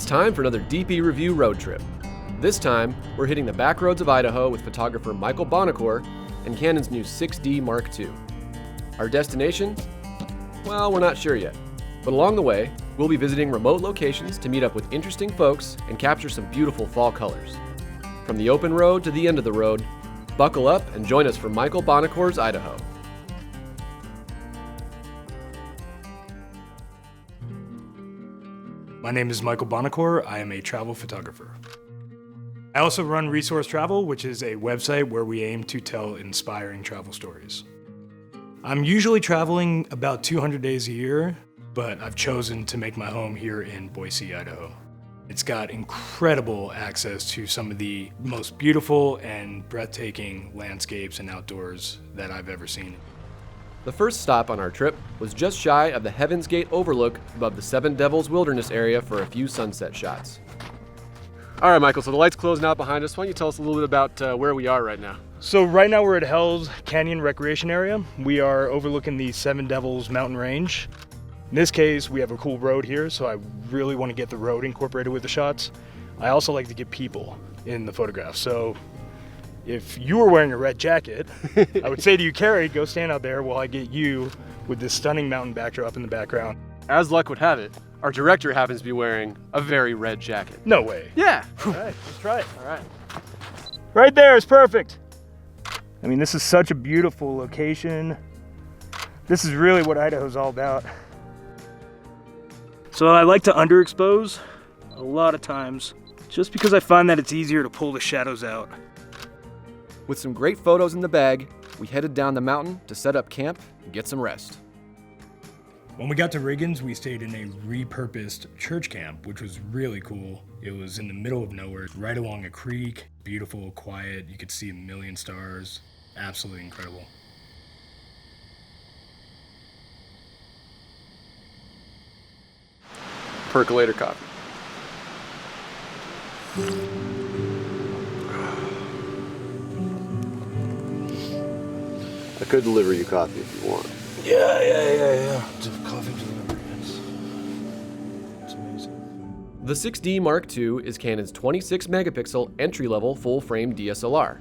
time for another DPReview road trip. This time, we're hitting the back roads of Idaho with photographer Michael Bonocore and Canon's new 6D Mark II. Our destination? Well, we're not sure yet. But along the way, we'll be visiting remote locations to meet up with interesting folks and capture some beautiful fall colors. From the open road to the end of the road, buckle up and join us for Michael Bonocore's Idaho. My name is Michael Bonocore. I am a travel photographer. I also run Resource Travel, which is a website where we aim to tell inspiring travel stories. I'm usually traveling about 200 days a year, but I've chosen to make my home here in Boise, Idaho. It's got incredible access to some of the most beautiful and breathtaking landscapes and outdoors that I've ever seen. The first stop on our trip was just shy of the Heaven's Gate Overlook above the Seven Devils Wilderness area for a few sunset shots. All right, Michael, so the light's closing out behind us. Why don't you tell us a little bit about where we are right now? So right now we're at Hell's Canyon Recreation Area. We are overlooking the Seven Devils mountain range. In this case, we have a cool road here, so I really want to get the road incorporated with the shots. I also like to get people in the photograph. So if you were wearing a red jacket, I would say to you, Carrie, go stand out there while I get you with this stunning mountain backdrop in the background. As luck would have it, our director happens to be wearing a very red jacket. No way. Yeah. All right, let's try it. All right. Right there is perfect. I mean, this is such a beautiful location. This is really what Idaho's all about. So I like to underexpose a lot of times, just because I find that it's easier to pull the shadows out. With some great photos in the bag, we headed down the mountain to set up camp and get some rest. When we got to Riggins, we stayed in a repurposed church camp, which was really cool. It was in the middle of nowhere, right along a creek, beautiful, quiet. You could see a million stars. Absolutely incredible. Percolator coffee. I could deliver you coffee if you want. Yeah. Coffee delivery, it's amazing. The 6D Mark II is Canon's 26 megapixel entry-level full-frame DSLR.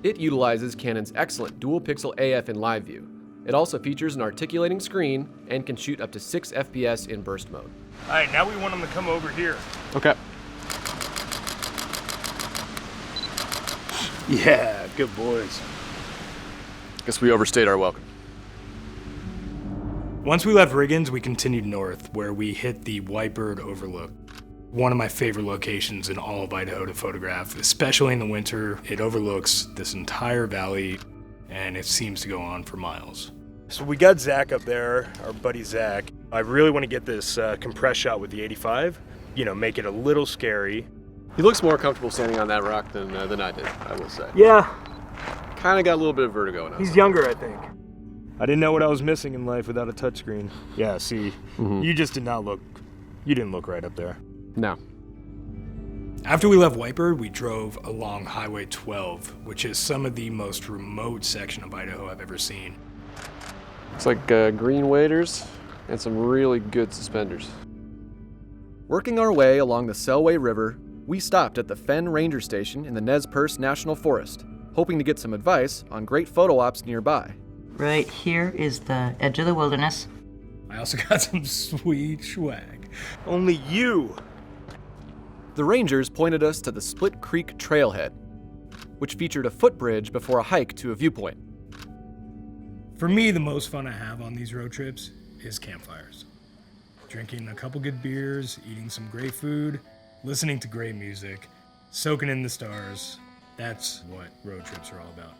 It utilizes Canon's excellent dual-pixel AF in live view. It also features an articulating screen and can shoot up to 6 FPS in burst mode. All right, now we want them to come over here. Okay. Yeah, good boys. Guess we overstayed our welcome. Once we left Riggins, we continued north, where we hit the Whitebird Overlook. One of my favorite locations in all of Idaho to photograph, especially in the winter. It overlooks this entire valley, and it seems to go on for miles. So we got Zach up there, our buddy Zach. I really want to get this compressed shot with the 85, make it a little scary. He looks more comfortable standing on that rock than I did, I will say. Yeah. Kind of got a little bit of vertigo in us. He's younger, I think. I didn't know what I was missing in life without a touchscreen. Yeah, see, You just didn't look right up there. No. After we left Whitebird, we drove along Highway 12, which is some of the most remote section of Idaho I've ever seen. It's like green waders and some really good suspenders. Working our way along the Selway River, we stopped at the Fenn Ranger Station in the Nez Perce National Forest, hoping to get some advice on great photo ops nearby. Right here is the edge of the wilderness. I also got some sweet swag. Only you. The Rangers pointed us to the Split Creek Trailhead, which featured a footbridge before a hike to a viewpoint. For me, the most fun I have on these road trips is campfires. Drinking a couple good beers, eating some great food, listening to great music, soaking in the stars. That's what road trips are all about.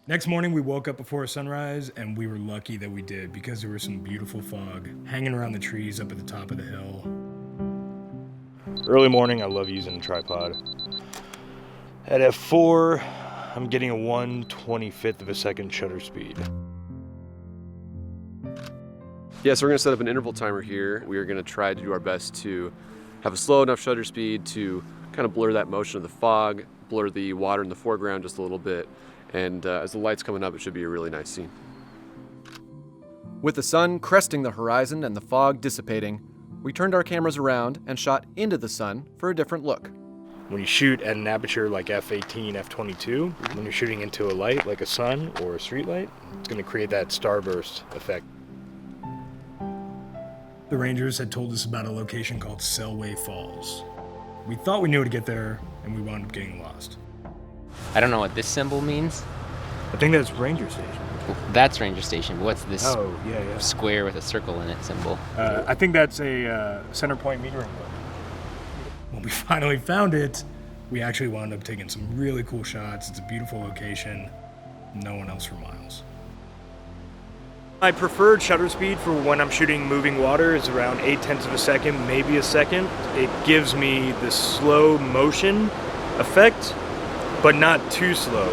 Next morning, we woke up before sunrise, and we were lucky that we did because there was some beautiful fog hanging around the trees up at the top of the hill. Early morning, I love using a tripod. At f4, I'm getting a 1/25th of a second shutter speed. Yeah, so we're going to set up an interval timer here. We are going to try to do our best to have a slow enough shutter speed to kind of blur that motion of the fog, blur the water in the foreground just a little bit. And as the light's coming up, it should be a really nice scene. With the sun cresting the horizon and the fog dissipating, we turned our cameras around and shot into the sun for a different look. When you shoot at an aperture like f/18, f/22, when you're shooting into a light like a sun or a street light, it's going to create that starburst effect. The Rangers had told us about a location called Selway Falls. We thought we knew how to get there, and we wound up getting lost. I don't know what this symbol means. I think that's Ranger Station. That's Ranger Station. What's this Yeah. square with a circle in it symbol? I think that's a center point metering book. When we finally found it, we actually wound up taking some really cool shots. It's a beautiful location. No one else for miles. My preferred shutter speed for when I'm shooting moving water is around 0.8 of a second, maybe a second. It gives me the slow motion effect, but not too slow.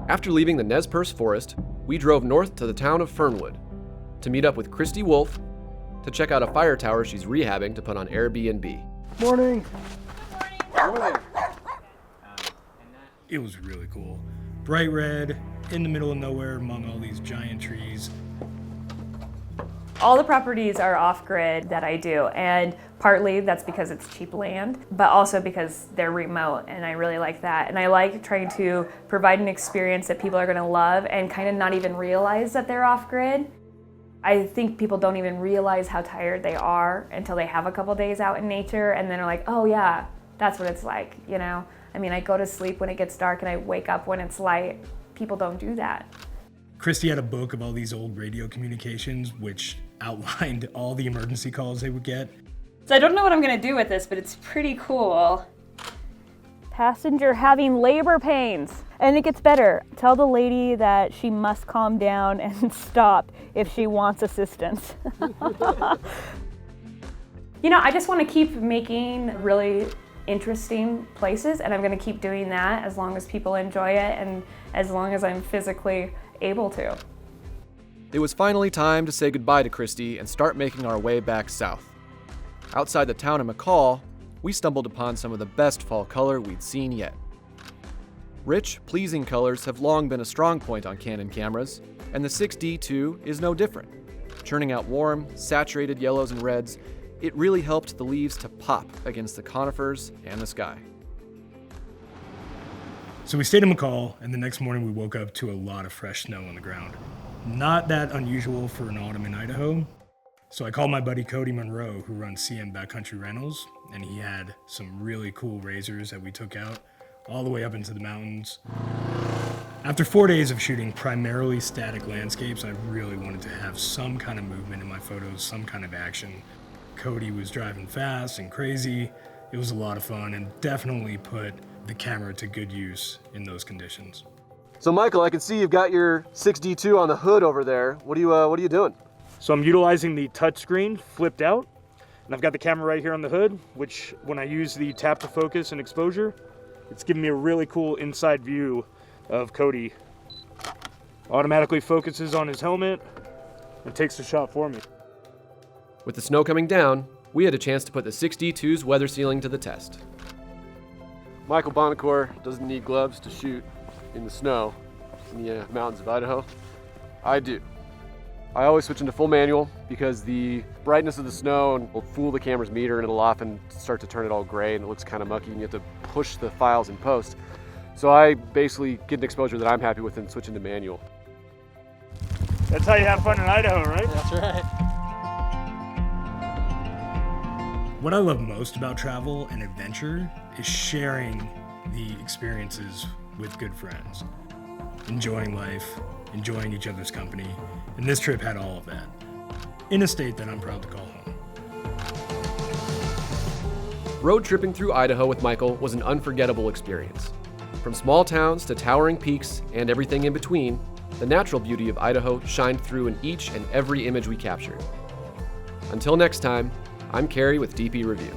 After leaving the Nez Perce forest, we drove north to the town of Fernwood to meet up with Christy Wolf to check out a fire tower she's rehabbing to put on Airbnb. Morning. It was really cool. Bright red, in the middle of nowhere among all these giant trees. All the properties are off-grid that I do, and partly that's because it's cheap land, but also because they're remote, and I really like that. And I like trying to provide an experience that people are going to love and kind of not even realize that they're off-grid. I think people don't even realize how tired they are until they have a couple days out in nature, and then they're like, oh yeah, that's what it's like, you know? I mean, I go to sleep when it gets dark and I wake up when it's light. People don't do that. Christy had a book of all these old radio communications, which outlined all the emergency calls they would get. So I don't know what I'm going to do with this, but it's pretty cool. Passenger having labor pains. And it gets better. Tell the lady that she must calm down and stop if she wants assistance. You know, I just want to keep making really interesting places, and I'm going to keep doing that as long as people enjoy it and as long as I'm physically able to. It was finally time to say goodbye to Christy and start making our way back south. Outside the town of McCall, we stumbled upon some of the best fall color we'd seen yet. Rich, pleasing colors have long been a strong point on Canon cameras, and the 6D II is no different. Churning out warm, saturated yellows and reds, it really helped the leaves to pop against the conifers and the sky. So we stayed in McCall, and the next morning we woke up to a lot of fresh snow on the ground. Not that unusual for an autumn in Idaho. So I called my buddy Cody Monroe, who runs CM Backcountry Rentals, and he had some really cool razors that we took out all the way up into the mountains. After 4 days of shooting primarily static landscapes, I really wanted to have some kind of movement in my photos, some kind of action. Cody was driving fast and crazy. It was a lot of fun and definitely put the camera to good use in those conditions. So Michael, I can see you've got your 6D II on the hood over there. What are you doing? So I'm utilizing the touchscreen flipped out, and I've got the camera right here on the hood, which when I use the tap to focus and exposure, it's giving me a really cool inside view of Cody. Automatically focuses on his helmet and takes the shot for me. With the snow coming down, we had a chance to put the 6D II's weather sealing to the test. Michael Bonocore doesn't need gloves to shoot in the snow in the mountains of Idaho. I do. I always switch into full manual because the brightness of the snow will fool the camera's meter, and it'll often start to turn it all gray and it looks kind of mucky and you have to push the files in post. So I basically get an exposure that I'm happy with and switch into manual. That's how you have fun in Idaho, right? That's right. What I love most about travel and adventure is sharing the experiences with good friends. Enjoying life, enjoying each other's company, and this trip had all of that, in a state that I'm proud to call home. Road tripping through Idaho with Michael was an unforgettable experience. From small towns to towering peaks and everything in between, the natural beauty of Idaho shined through in each and every image we captured. Until next time, I'm Carrie with DPReview.